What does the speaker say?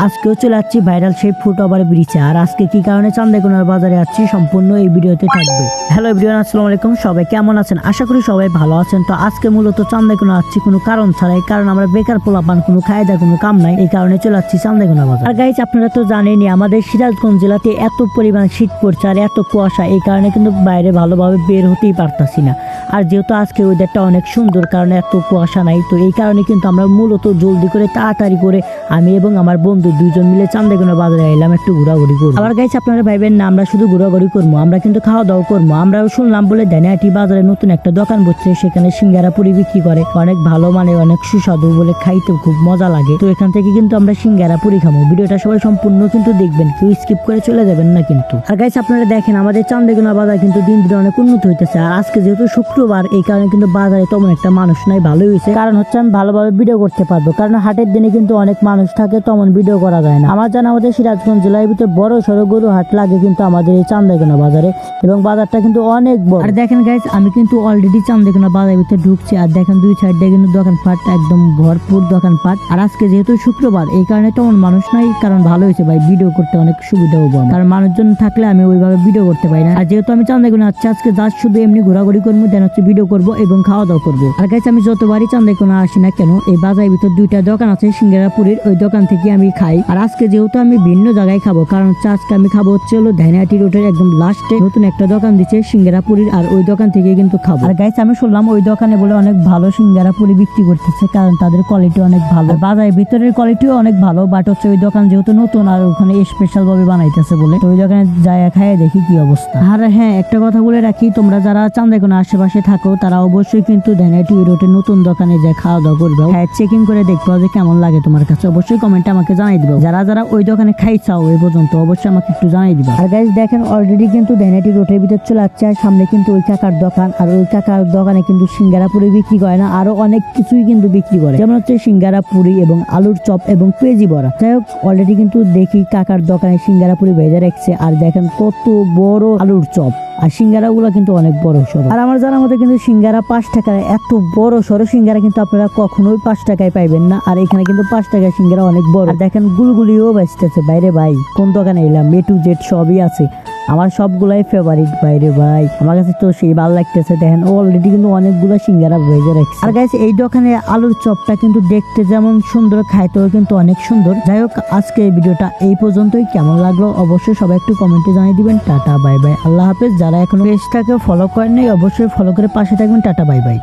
আজকেও চলে যাচ্ছি ভাইরাল সেই ফুট ওভার ব্রিজে। আর আজকে কি কারণে চান্দাইকোনার বাজারে যাচ্ছি সম্পূর্ণ এই ভিডিওতে থাকবে। হ্যালো এভরিওয়ান, আসসালামু আলাইকুম। সবাই কেমন আছেন? আশা করি সবাই ভালো আছেন। তো আজকে মূলত চান্দাইকোনা যাচ্ছি কোনো কারণ ছাড়াই, কারণ আমরা বেকার পোলাপান, কোনো খায়দা কোনো কাম নাই, এই কারণে চলে যাচ্ছি চান্দাইকোনা বাজার। আর গাইজ আপনারা তো জানেনই আমাদের সিরাজগঞ্জ জেলাতে এত পরিমাণ শীত পড়ছে আর এত কুয়াশা, এই কারণে কিন্তু বাইরে ভালোভাবে বের হতেই পারতাছি না। আর যেহেতু আজকে ওয়েদারটা অনেক সুন্দর, কারণ এত কুয়াশা নাই, তো এই কারণে কিন্তু আমরা মূলত জলদি করে তাড়াতাড়ি করে আমি এবং আমার বন্ধু দুইজন মিলে চান্দাইকোনা বাজারে এলাম একটু ঘোরাঘুরি করবো। আবার গাইস আপনারা ভাইবেন না আমরা শুধু ঘোরাঘুরি করবো, আমরা কিন্তু খাওয়া দাওয়া করবো। আমরাও শুনলাম বলে ধানিয়াটি বাজারে নতুন একটা দোকান বসছে, সেখানে সিঙ্গারা পুরি বিক্রি করে, অনেক ভালো মানে অনেক সুস্বাদু, বলে খাইতে খুব মজা লাগে। তো এখান থেকে কিন্তু আমরা সিঙ্গারা পুরি খাবো। ভিডিওটা সবাই সম্পূর্ণ কিন্তু দেখবেন, কেউ স্কিপ করে চলে যাবেন না কিন্তু। আর গাইস আপনারা দেখেন আমাদের চান্দাইকোনা বাজার কিন্তু দিন দিন অনেক উন্নত হইতেছে। আর আজকে যেহেতু শুক্রবার, এই কারণে কিন্তু বাজারে তেমন একটা মানুষ নাই, ভালোই হয়েছে। কারণ হচ্ছে আমি ভালোভাবে ভিডিও করতে পারবো, কারণ হাটের দিনে কিন্তু অনেক মানুষ থাকে, তেমন ভিডিও করা যায় না। আমার জানা আমাদের সিরাজগঞ্জ জেলার ভিতরে বড় সড়ো গরু হাট লাগে কিন্তু আমাদের এই চান্দাইকোনা বাজারে, এবং বাজারটা কিন্তু অনেক বড়। আর দেখেন গাইস আমি কিন্তু অলরেডি চান্দাইকোনা বাজারের ভিতরে ঢুকছি, আর দেখেন দুই সাইড দিয়ে কিন্তু দোকানপাট একদম ভরপুর দোকানপাট। আর আজকে যেহেতু শুক্রবার, এই কারণে তেমন মানুষ নাই, কারণ ভালো হয়েছে ভাই, ভিডিও করতে অনেক সুবিধা হবো। কারণ মানুষজন থাকলে আমি ওইভাবে ভিডিও করতে পারি না। আর যেহেতু আমি চান্দাইকোনা আসছি আজকে, জাস্ট শুধু এমনি ঘোরাঘুরি করবো, দেন হচ্ছে ভিডিও করবো এবং খাওয়া দাওয়া করবো। আর গাইস আমি যতবারই চান্দাইকোনা আসি না কেন, এই বাজারের ভিতর দুইটা দোকান আছে সিঙ্গারা পুরীর, ওই দোকান থেকে আমি খাই। আর আজকে যেহেতু আমি ভিন্ন জায়গায় খাবো, কারণ হচ্ছে আজকে আমি খাবো হচ্ছে হলো ধানিয়াটি রোডের একদম লাস্টে নতুন একটা দোকান দিচ্ছে সিঙ্গারা পুরীর, আর ওই দোকান থেকে কিন্তু খাবো। আর গাইস আমি শুনলাম ওই দোকানে বলে অনেক ভালো সিঙ্গারা পুরি বিক্রি করতেছে, কারণ তাদের কোয়ালিটি অনেক ভালো, বাজারের ভিতরের কোয়ালিটিও অনেক ভালো। বাট হচ্ছে ওই দোকান যেহেতু নতুন আর ওখানে স্পেশাল ভাবে বানাইতেছে বলে, তো ওই দোকানে যাই খাইয়ে দেখি কি অবস্থা। আর হ্যাঁ একটা কথা বলে রাখি, তোমরা যারা চান্দাইকোনা আশেপাশে থাকো তারা অবশ্যই কিন্তু ধানিয়াটি রোডের নতুন দোকানে যায় খাওয়া দাওয়া করবে, হ্যাঁ চেকিং করে দেখবো যে কেমন লাগে তোমার কাছে। অবশ্যই কমেন্টে আমাকে জানাই দিবে, যারা যারা ওই দোকানে খাইছাও এই পর্যন্ত অবশ্যই আমাকে একটু জানাই দিবা। আর গাইস দেখেন অলরেডি কিন্তু ধানিয়াটি রোডের ভিতর চলে আসছে, আর সামনে কিন্তু ওই কাকার দোকান, আর ওই কাকার দোকানে কিন্তু সিঙ্গারা পুরি বিক্রি করে না, আরো অনেক কিছুই কিন্তু বিক্রি করে, যেমন হচ্ছে সিঙ্গারা পুরি এবং আলুর চপ এবং পেঁয়াজি বড়া। যাই হোক অলরেডি কিন্তু দেখি কাকার দোকানে সিঙ্গারা পুরি ভেজে রাখছে, আর দেখেন কত বড় আলুর চপ, আর সিঙ্গারা গুলো কিন্তু অনেক বড় সড়ো। আর আমার জানার মধ্যে কিন্তু সিঙ্গারা 5 টাকা, এত বড় সড়ো সিঙ্গারা কিন্তু আপনারা কখনোই 5 টাকায় পাইবেন না। আর এখানে কিন্তু 5 টাকার সিঙ্গারা অনেক বড়। আর দেখেন গুলগুলিও বেচতেছে বাইরে, ভাই কোন দোকানে এলাম, A to Z সবই আছে, আমার সবগুলাই ফেভারিট বাইরে ভাই, আমার কাছে তো সেই ভালো লাগতেছে। দেখেন অলরেডি কিন্তু অনেকগুলো সিঙ্গারা ভেজে রাখছে। আর গাইস এই দোকানে আলুর চপটা কিন্তু দেখতে যেমন সুন্দর, খাইতেও কিন্তু অনেক সুন্দর। যাই হোক আজকে এই ভিডিওটা এই পর্যন্তই, কেমন লাগলো অবশ্যই সবাই একটু কমেন্টে জানিয়ে দিবেন। টাটা বাই বাই, আল্লাহ হাফেজ। যারা এখনো পেজটাকে ফলো করেন নাই অবশ্যই ফলো করে পাশে থাকবেন। Tata bye bye.